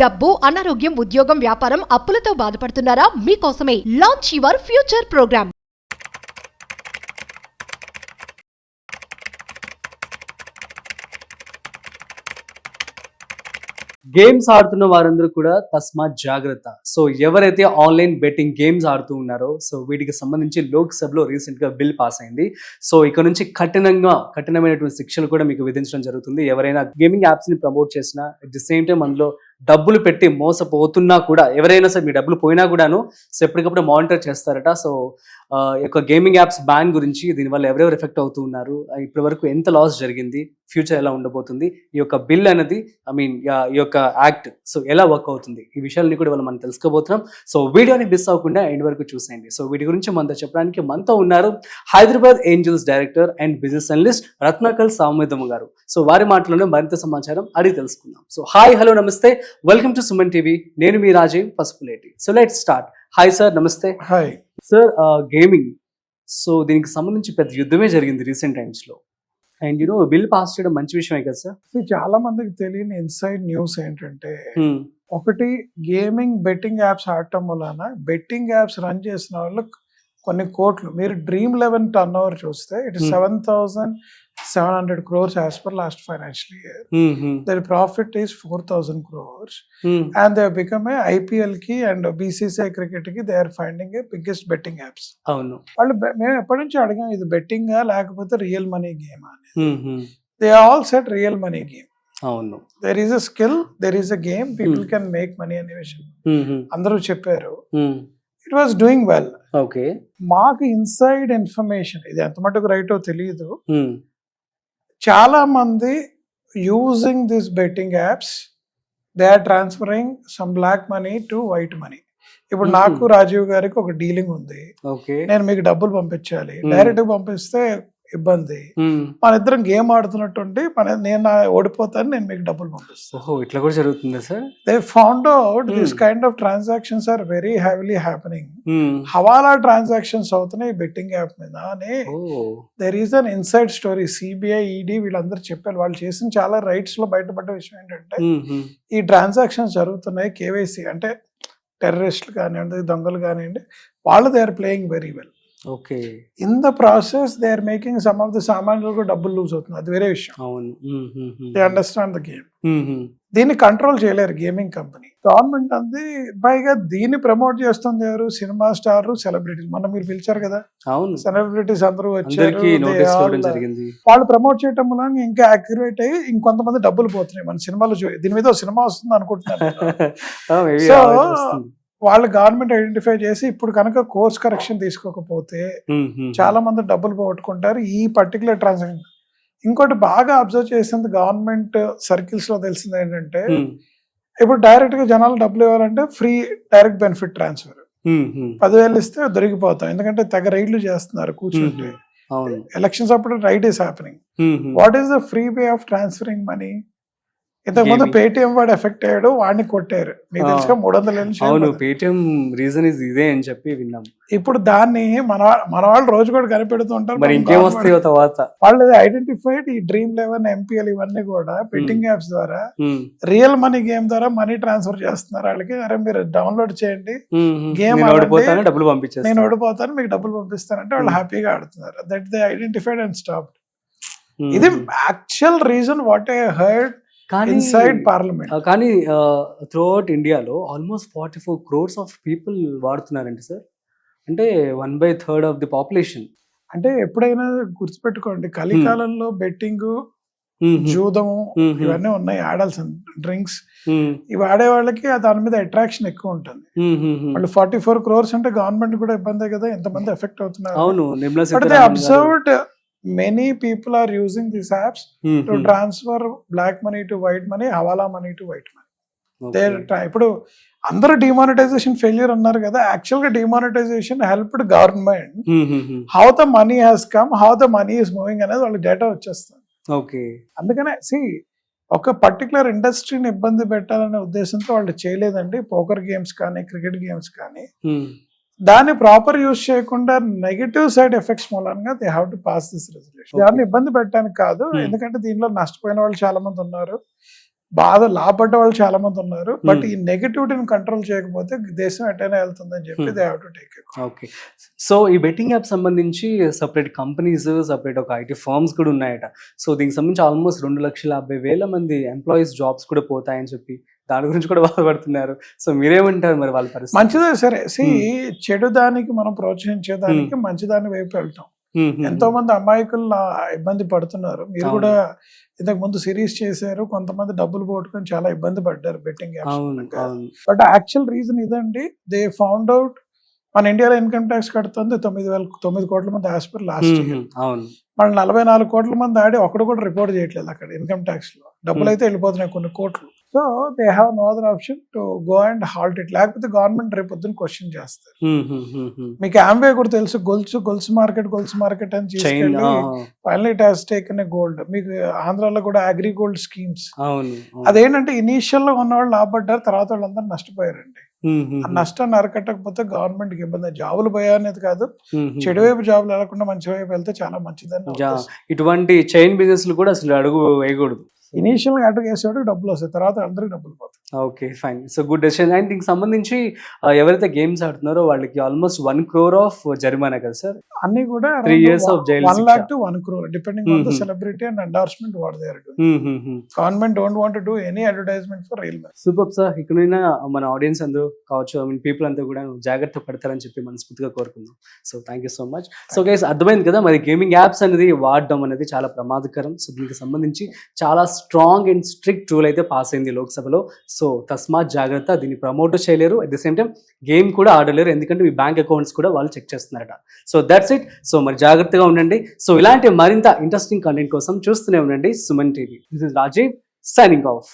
డబ్బు, అనారోగ్యం, ఉద్యోగం, వ్యాపారం, అప్పులతో బాధపడుతున్నారా? మీకోసమే launch your future program. Games ఆడుతున్న వారందరూ కూడా తస్మాత్ జాగ్రత్త. సో ఎవరైతే ఆన్లైన్ బెట్టింగ్ గేమ్స్ ఆడుతూ ఉన్నారో సో వీటికి సంబంధించి లోక్సభలో రీసెంట్ గా బిల్ పాస్ అయింది. సో ఇక నుంచి కఠినమైనటువంటి శిక్షలు కూడా మీకు విధించడం జరుగుతుంది. ఎవరైనా గేమింగ్ యాప్స్ ని ప్రమోట్ చేసినా అట్ ది సేమ్ టైం అందులో డబ్బులు పెట్టి మోసపోతున్నా కూడా ఎవరైనా సరే మీ డబ్బులు పోయినా కూడాను సో ఎప్పటికప్పుడు మానిటర్ చేస్తారట. సో ఈ యొక్క గేమింగ్ యాప్స్ బ్యాన్ గురించి, దీనివల్ల ఎవరెవరు ఎఫెక్ట్ అవుతూ ఉన్నారు, ఇప్పటి వరకు ఎంత లాస్ జరిగింది, ఫ్యూచర్ ఎలా ఉండబోతుంది, ఈ యొక్క బిల్ అనేది ఈ యొక్క యాక్ట్ సో ఎలా వర్క్ అవుతుంది, ఈ విషయాలని కూడా మనం తెలుసుకోబోతున్నాం. సో వీడియోని మిస్ అవ్వకుండా ఎండ్ వరకు చూసేయండి. సో వీటి గురించి మనతో చెప్పడానికి మనతో ఉన్నారు Hyderabad angels director and business analyst రత్నాకల్ సాముద్రమ గారు. సో వారి మాటలోనే మరింత సమాచారం అడిగి తెలుసుకుందాం. సో హాయ్, హలో, నమస్తే, వెల్కమ్ టు సుమన్ టీవీ. నేను మీ Rajeev Pasupuleti. So let's start. Hi sir, నమస్తే. హాయ్ సార్, గేమింగ్ సో దీనికి సంబంధించి పెద్ద యుద్ధమే జరిగింది రీసెంట్ టైమ్స్ లో. అండ్ బిల్ పాస్ చేయడం మంచి విషయమే కదా సార్? చాలా మందికి తెలియని ఇన్సైడ్ న్యూస్ ఏంటంటే, ఒకటి గేమింగ్ బెట్టింగ్ యాప్స్ ఆడటం వలన బెట్టింగ్ యాప్స్ రన్ చేసిన వాళ్ళు కొన్ని కోట్లు, మీరు Dream11 టర్న్ ఓవర్ చూస్తే it 7,700 crores as per last financial year. Their profit is 4,000 crores and they have become a IPL ki and BCCI cricket ki they are finding a biggest betting apps. అవును, వాళ్ళు మేము ఎప్పటి నుంచి అడిగాం ఇది betting లేకపోతే real money game అని. They all set real money game. అవును, there is a skill, there is a game, people can make money అనే విషయం అందరూ చెప్పారు. It was doing well. Okay, మాకు ఇన్సైడ్ ఇన్ఫర్మేషన్, ఇది ఎంత మటుకు రైటో తెలియదు, చాలా మంది using this betting apps they are transferring some black money to white money. ఇప్పుడు నాకు రాజీవ్ గారికి ఒక డీలింగ్ ఉంది, నేను మీకు డబ్బులు పంపించాలి, డైరెక్ట్ పంపిస్తే ఇబ్బంది, మన ఇద్దరం గేమ్ ఆడుతున్నట్టుండి నేను ఓడిపోతాను, నేను మీకు డబ్బులు పంపిస్తాను. ఇట్లా కూడా జరుగుతుంది sir. They found out this kind of transactions are very heavily happening. Hawala transactions అవుతున్నాయి బెట్టింగ్ యాప్ మీద అని there is an inside story. CBI, ED వీళ్ళందరూ చెప్పారు. వాళ్ళు చేసిన చాలా రైట్స్ లో బయటపడ్డ విషయం ఏంటంటే, ఈ ట్రాన్సాక్షన్స్ జరుగుతున్నాయి, కేవైసీ అంటే టెర్రరిస్టులు కానివ్వండి, దొంగలు కానివ్వండి, వాళ్ళు they are playing very well. Okay, in the process they are making some of the సామాన్యులకు డబ్బులు లూజ్ అవుతుంది, అది వేరే విషయం. They understand the game. దీన్ని కంట్రోల్ చేయలేరు గేమింగ్ కంపెనీ. గవర్నమెంట్ అంది, పైగా దీన్ని ప్రమోట్ చేస్తుంది ఎవరు? సినిమా స్టార్, సెలబ్రిటీలు. మొన్న మీరు పిలిచారు కదా, సెలబ్రిటీస్ అందరూ వచ్చారు, వాళ్ళు ప్రమోట్ చేయటం వల్ల ఇంకా యాక్యురేట్ అయ్యి ఇంకొంతమంది డబ్బులు పోతున్నాయి మన సినిమాలు. దీని మీద సినిమా వస్తుంది అనుకుంటున్నారు. సో వాళ్ళు గవర్నమెంట్ ఐడెంటిఫై చేసి ఇప్పుడు కనుక కోర్స్ కరెక్షన్ తీసుకోకపోతే చాలా మంది డబ్బులు పోగొట్టుకుంటారు ఈ పర్టికులర్ ట్రాన్సాక్షన్. ఇంకోటి బాగా అబ్జర్వ్ చేసింది గవర్నమెంట్ సర్కిల్స్ లో తెలిసింది ఏంటంటే, ఇప్పుడు డైరెక్ట్ గా జనాలు డబ్బులు ఇవ్వాలంటే ఫ్రీ డైరెక్ట్ బెనిఫిట్ ట్రాన్స్ఫర్ 10,000 ఇస్తే దొరికిపోతాం, ఎందుకంటే తెగ రైడ్లు చేస్తున్నారు కూర్చుంటే. ఎలక్షన్స్ అప్పుడు raid is happening. What is the free way of transferring money? ఇంతకుముందు పేటిఎం వాడు ఎఫెక్ట్ అయ్యాడు, వాడిని కొట్టారు, మీకు తెలుసుగా 300 పేటిఎం రీజన్ ఇదే అని చెప్పి విన్నాం. ఇప్పుడు దాన్ని మన వాళ్ళు రోజు కూడా కనిపెడుతుంటారు. వాళ్ళు ఐడెంటిఫైడ్ ఈ Dream11, MPL ఇవన్నీ కూడా బెట్టింగ్ యాప్స్ ద్వారా రియల్ మనీ గేమ్ ద్వారా మనీ ట్రాన్స్ఫర్ చేస్తున్నారు వాళ్ళకి. అరే మీరు డౌన్లోడ్ చేయండి, గేమ్ నేను ఓడిపోతాను, మీకు డబ్బులు పంపిస్తానంటే వాళ్ళు హ్యాపీగా ఆడుతున్నారు. That they identified and stopped. ఇది actual reason what I heard inside parliament. కానీ త్రూ అవుట్ ఇండియాలో ఆల్మోస్ట్ 44 crores ఆఫ్ పీపుల్ వాడుతున్నారండి సార్. అంటే 1/3 ఆఫ్ ది పాపులేషన్. అంటే ఎప్పుడైనా గుర్తుపెట్టుకోండి, కలికాలంలో బెట్టింగ్, జూదము ఇవన్నీ ఉన్నాయి, ఆడాల్సిన డ్రింక్స్ ఇవి ఆడే వాళ్ళకి దాని మీద అట్రాక్షన్ ఎక్కువ ఉంటుంది. వాళ్ళు 44 crores అంటే గవర్నమెంట్ కూడా ఇబ్బందే కదా, ఎంతమంది ఎఫెక్ట్ అవుతున్నారు. But they observed many people are using these apps to transfer black money to white money, hawala money to white money. ఇప్పుడు అందరూ డిమానిటైజేషన్ ఫెయిల్యూర్ అన్నారు కదా, యాక్చువల్ గా demonetisation helped government. How the money has come, how the money is moving అనేది వాళ్ళకి data వచ్చేస్తుంది. అందుకనే ఒక పర్టికులర్ ఇండస్ట్రీని ఇబ్బంది పెట్టాలనే ఉద్దేశంతో వాళ్ళు చేయలేదండి. పోకర్ గేమ్స్ కానీ, క్రికెట్ గేమ్స్ కానీ, దాన్ని ప్రాపర్ యూజ్ చేయకుండా నెగటివ్ సైడ్ ఎఫెక్ట్స్ మూలంగా they have to pass this resolution. దాన్ని ఇబ్బంది పెట్టడానికి కాదు, ఎందుకంటే దీనిలో నష్టపోయిన వాళ్ళు చాలా మంది ఉన్నారు. బాగా లాభపడ్డ వాళ్ళు చాలా మంది ఉన్నారు. బట్ ఈ నెగటివిటీని కంట్రోల్ చేయకపోతే దేశం ఎటైనా వెళ్తుందని చెప్పి they have to take it. Okay. So ఈ బెట్టింగ్ యాప్ సంబంధించి సెపరేట్ కంపెనీస్, సెపరేట్ ఒక ఐటీ ఫర్మ్స్ కూడా ఉన్నాయట. సో దీనికి సంబంధించి ఆల్మోస్ట్ 2,50,000 మంది ఎంప్లాయీస్ జాబ్స్ కూడా పోతాయని చెప్పి దాని గురించి కూడా బాధపడుతున్నారు. సో మీరేమంటారు మరి వాళ్ళ పరిస్థితి? మంచిదే సరే. చెడు దానికి మనం ప్రోత్సహించేదానికి మంచి దాని వైపు వెళ్తాం. ఎంతో మంది అమాయకులు ఇబ్బంది పడుతున్నారు. మీరు కూడా ఇంతకు ముందు సిరీస్ చేశారు, కొంతమంది డబ్బులు పోగొట్టుకొని చాలా ఇబ్బంది పడ్డారు betting apps. But actual reason ఇదండి, దే ఫౌండ్ అవుట్ మన ఇండియాలో ఇన్కమ్ ట్యాక్స్ కడుతుంది 9 కోట్ల మంది యాజ్ పర్ లాస్ట్ ఇయర్. మన 44 కోట్ల మంది ఆడి ఒకడు కూడా రిపోర్ట్ చేయట్లేదు అక్కడ ఇన్కమ్ ట్యాక్స్ లో. డబ్బులు అయితే వెళ్ళిపోతున్నాయి కొన్ని కోట్లు. So they have no other option to go and halt it. లేకపోతే గవర్నమెంట్ రేపు పొద్దున క్వశ్చన్ చేస్తారు. మీకు ఆంబే కూడా తెలుసు, గొలుసు మార్కెట్ అని తీసుకెళ్ళి finally it has taken a gold. మీకు ఆంధ్రాలో కూడా అగ్రి గోల్డ్ స్కీమ్స్. అదేంటంటే ఇనీషియల్ లో ఉన్న వాళ్ళు లాభపడ్డారు, తర్వాత వాళ్ళందరూ నష్టపోయారండి. ఆ నష్టాన్ని అరకట్టకపోతే గవర్నమెంట్ కి ఇబ్బంది. జాబులు పోయా అనేది కాదు, చెడు వైపు జాబులు వెళ్ళకుండా మంచి వైపు వెళ్తే చాలా మంచిదని. ఇటువంటి చైన్ బిజినెస్ కూడా అసలు అడుగు వేయకూడదు. ఇనీషియల్ గా అడుగు వేసేవాడు డబ్బులు వస్తాయి, తర్వాత అందరికి డబ్బులు పోతాయి. Okay fine. So good decision. And దీనికి సంబంధించి ఎవరైతే గేమ్స్ ఆడుతున్నారో వాళ్ళకి ఆల్మోస్ట్ 1 crore ఆఫ్ జరిమానా కదా సార్? అన్ని కూడా 3 years of jail 1 lakh to 1 crore depending on the celebrity and endorsement what they are doing. Government don't want to do any advertisement for real man. Super sir. ఇక్కడైనా మన audience అందరూ కావచ్చు, I mean people అంతా కూడా జాగ్రత్త పడతారని చెప్పి మనస్ఫూర్తిగా కోరుకుందాం. So thank you so much. So guys అర్థమైంది కదా, మరి గేమింగ్ యాప్స్ అనేది వాడడం అనేది చాలా ప్రమాదకరం. సో దీనికి సంబంధించి చాలా స్ట్రాంగ్ అండ్ స్ట్రిక్ట్ రూల్ అయితే పాస్ అయింది లోక్సభలో. సో తస్మాత్ జాగ్రత్త, దీన్ని ప్రమోట్ చేయలేరు, at the same time game కూడా ఆడలేరు, ఎందుకంటే మీ బ్యాంక్ అకౌంట్స్ కూడా వాళ్ళు చెక్ చేస్తున్నారట. So that's it. సో మరి జాగ్రత్తగా ఉండండి. సో ఇలాంటి మరింత ఇంట్రెస్టింగ్ కంటెంట్ కోసం చూస్తూనే ఉండండి Suman TV. This is Rajeev signing of.